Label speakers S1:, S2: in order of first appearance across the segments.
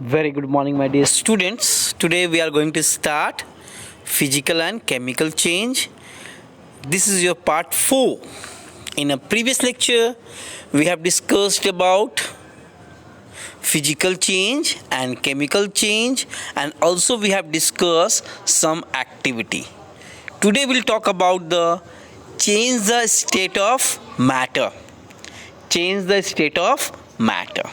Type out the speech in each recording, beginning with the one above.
S1: Very good morning, my dear students. Today we are going to start physical and chemical change. This is your part 4. In a previous lecture, we have discussed about physical change and chemical change, and also we have discussed some activity. Today we'll talk about the change the state of matter. Change the state of matter.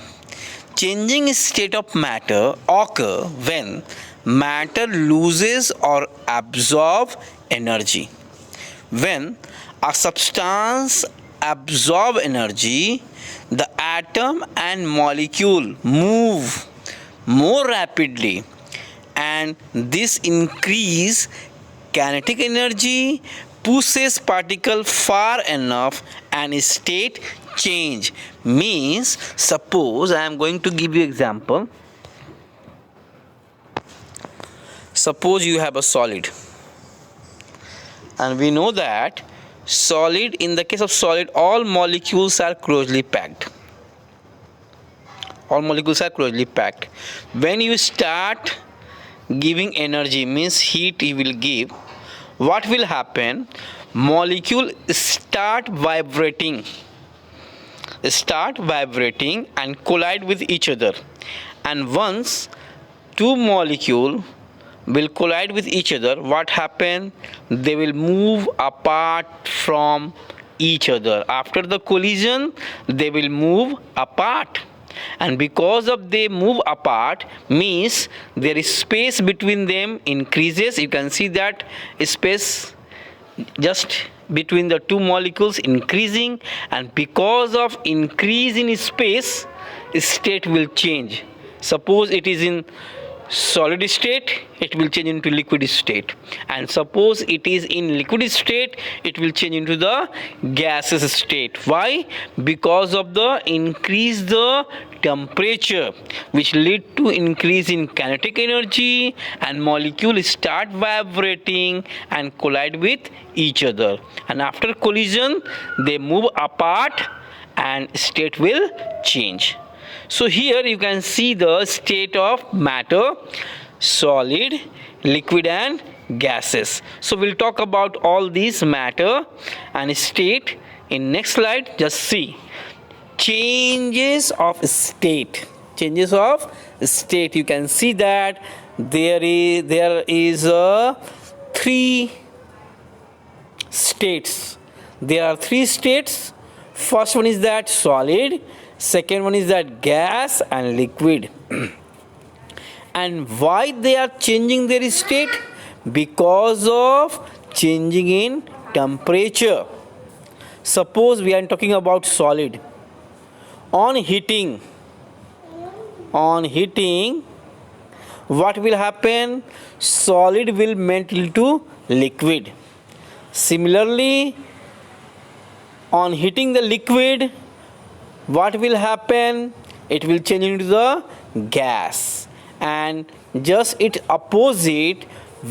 S1: Changing state of matter occur when matter loses or absorbs energy. When a substance absorbs energy, the atom and molecule move more rapidly, and this increase kinetic energy pushes particle far enough and state change means, suppose I am going to give you example. Suppose you have a solid, and we know that solid, in the case of solid, all molecules are closely packed. All molecules are closely packed. When you start giving energy, means heat you will give, what will happen? Molecule start vibrating and collide with each other, and once two molecule will collide with each other, what happen? They will move apart from each other. After the collision, they will move apart, and because of they move apart means there is space between them increases. You can see that space just between the two molecules increasing, and because of increase in space, state will change. Suppose it is in solid state, it will change into liquid state, and suppose it is in liquid state, it will change into the gaseous state. Why? Because of the increase the temperature, which lead to increase in kinetic energy, and molecules start vibrating and collide with each other, and after collision they move apart and state will change. So here you can see the state of matter: solid, liquid and gases. So we'll talk about all these matter and state in next slide. Just see changes of state. Changes of state. You can see that there is three states. There are three states. First one is that solid, second one is that gas and liquid. And why they are changing their state? Because of changing in temperature. Suppose we are talking about solid. On heating, what will happen? Solid will melt into liquid. Similarly, on heating the liquid, what will happen? It will change into the gas. And just it opposite,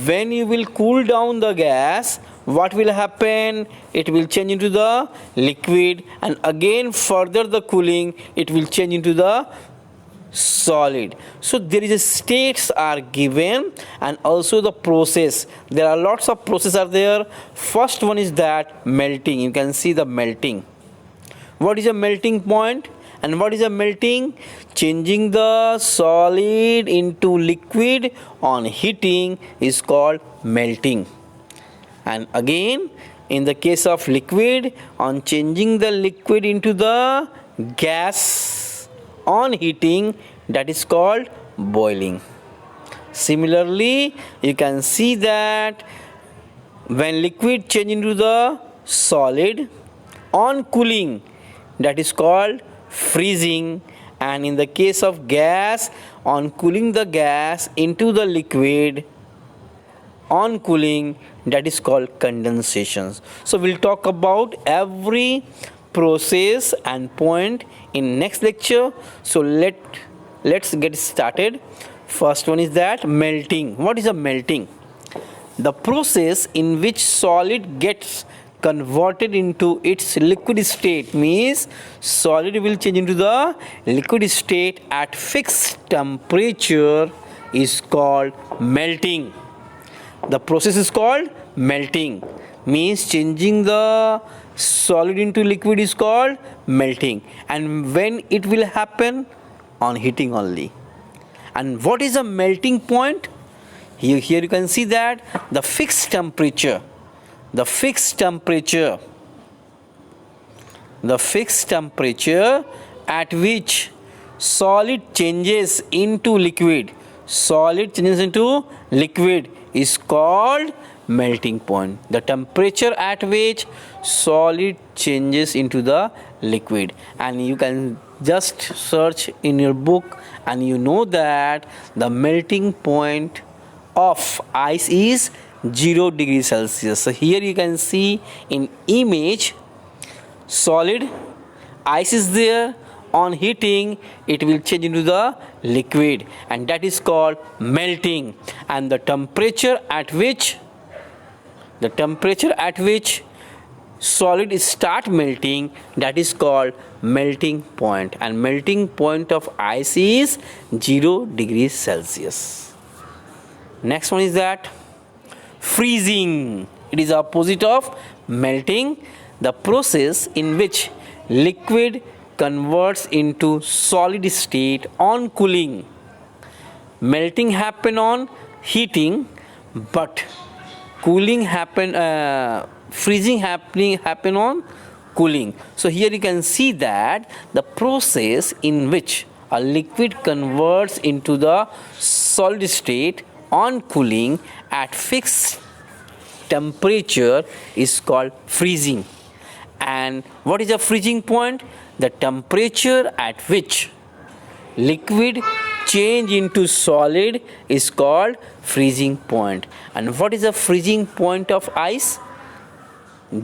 S1: when you will cool down the gas, what will happen? It will change into the liquid, and again further the cooling, it will change into the solid. So there is a states are given, and also the process. There are lots of processes are there. First one is that melting. You can see the melting. What is a melting point? And what is a melting? Changing the solid into liquid on heating is called melting. And again, in the case of liquid, on changing the liquid into the gas on heating, that is called boiling. Similarly, you can see that when liquid change into the solid on cooling, that is called freezing. And in the case of gas, on cooling the gas into the liquid on cooling, that is called condensation. So we'll talk about every process and point in next lecture. So let's get started. First one is that melting. What is a melting? The process in which solid gets converted into its liquid state, means solid will change into the liquid state at fixed temperature, is called melting. The process is called melting, means changing the solid into liquid is called melting. And when it will happen? On heating only. And what is the melting point? Here you can see that the fixed temperature at which solid changes into liquid is called melting point. The temperature at which solid changes into the liquid. And you can just search in your book and you know that the melting point of ice is 0 degrees Celsius. So here you can see in image, solid ice is there. On heating it will change into the liquid, and that is called melting. And the temperature at which solid start melting, that is called melting point. And melting point of ice is 0 degrees Celsius. Next one is that freezing. It is opposite of melting, the process in which liquid converts into solid state on cooling. Melting happen on heating, but freezing happen on cooling. So here you can see that the process in which a liquid converts into the solid state on cooling at fixed temperature is called freezing. And what is the freezing point? The temperature at which liquid change into solid is called freezing point. And what is the freezing point of ice?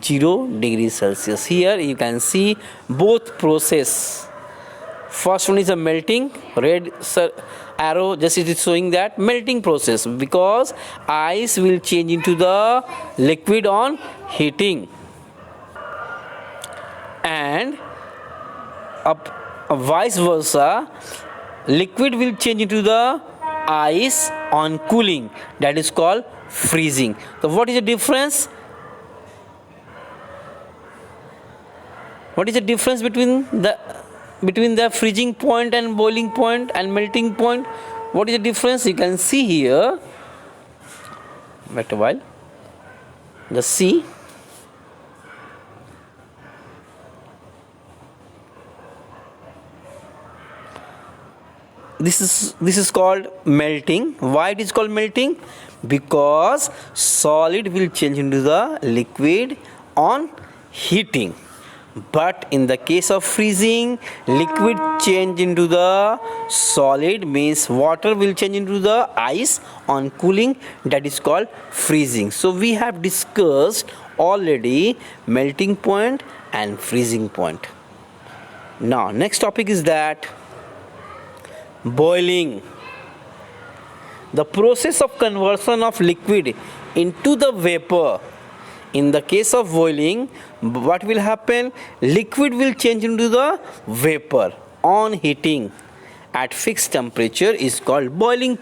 S1: 0 degrees Celsius. Here you can see both process. First one is a melting, red arrow just it is showing that melting process, because ice will change into the liquid on heating. And vice versa, liquid will change into the ice on cooling, that is called freezing. So what is the difference? What is the difference between the freezing point and boiling point and melting point? What is the difference? You can see here. Wait a while. Just see. This is called melting. Why it is called melting? Because solid will change into the liquid on heating. But in the case of freezing, liquid change into the solid, means water will change into the ice on cooling, that is called freezing. So we have discussed already melting point and freezing point. Now next topic is that boiling. The process of conversion of liquid into the vapor. In the case of boiling, what will happen? Liquid will change into the vapor on heating at fixed temperature is called boiling.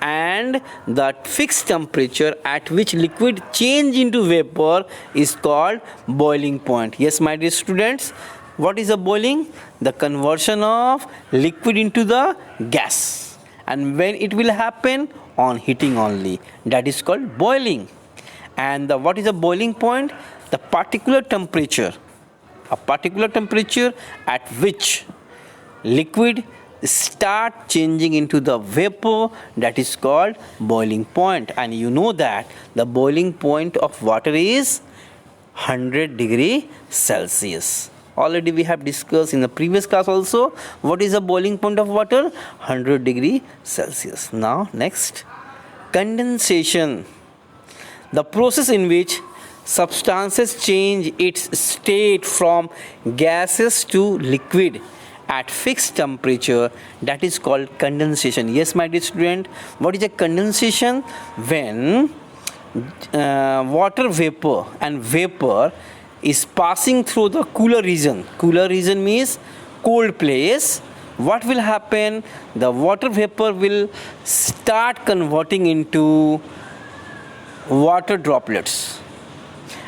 S1: And that fixed temperature at which liquid change into vapor is called boiling point. Yes, my dear students, what is a boiling? The conversion of liquid into the gas. And when it will happen? On heating only, that is called boiling. And what is a boiling point? The particular temperature at which liquid start changing into the vapor, that is called boiling point. And you know that the boiling point of water is 100 degrees Celsius. Already we have discussed in the previous class also. What is the boiling point of water? 100 degrees Celsius. Now next, condensation. The process in which substances change its state from gases to liquid at fixed temperature, that is called condensation. Yes, my dear student, what is a condensation? When water vapor and vapor is passing through the cooler region. Cooler region means cold place. What will happen? The water vapor will start converting into water droplets,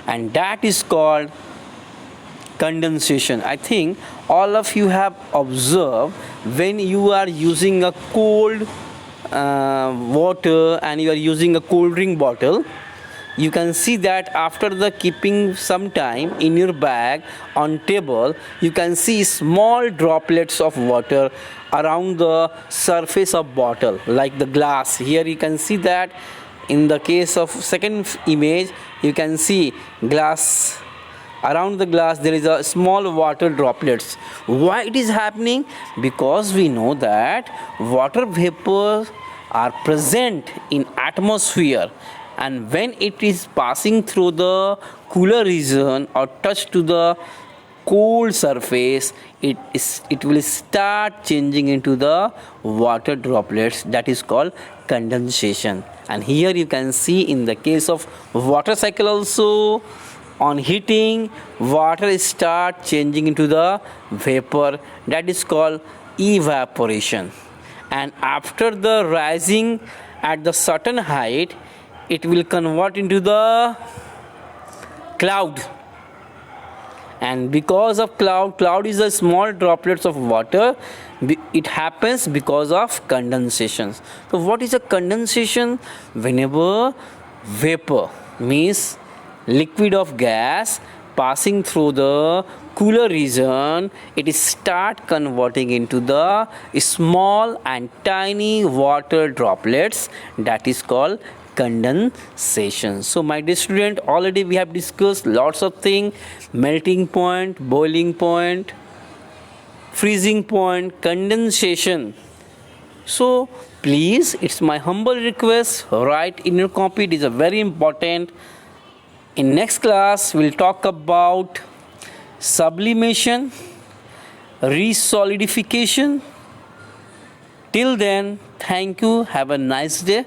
S1: and that is called condensation. I think all of you have observed when you are using a cold water and you are using a cold drink bottle, you can see that after the keeping some time in your bag on table, you can see small droplets of water around the surface of bottle, like the glass. Here you can see that in the case of second image, you can see glass. Around the glass there is a small water droplets. Why it is happening? Because we know that water vapors are present in atmosphere, and when it is passing through the cooler region or touch to the cold surface, it will start changing into the water droplets. That is called condensation. And here you can see in the case of water cycle also, on heating, water start changing into the vapor. That is called evaporation. And after the rising at the certain height, it will convert into the cloud. And because of cloud is a small droplets of water. It happens because of condensation. So what is a condensation? Whenever vapor means liquid of gas passing through the cooler region, it start converting into the small and tiny water droplets. That is called condensation. So my dear student, already we have discussed lots of things: melting point, boiling point, freezing point, condensation. So please, it's my humble request, write in your copy. It is a very important. In next class, we'll talk about sublimation, resolidification. Till then, thank you. Have a nice day.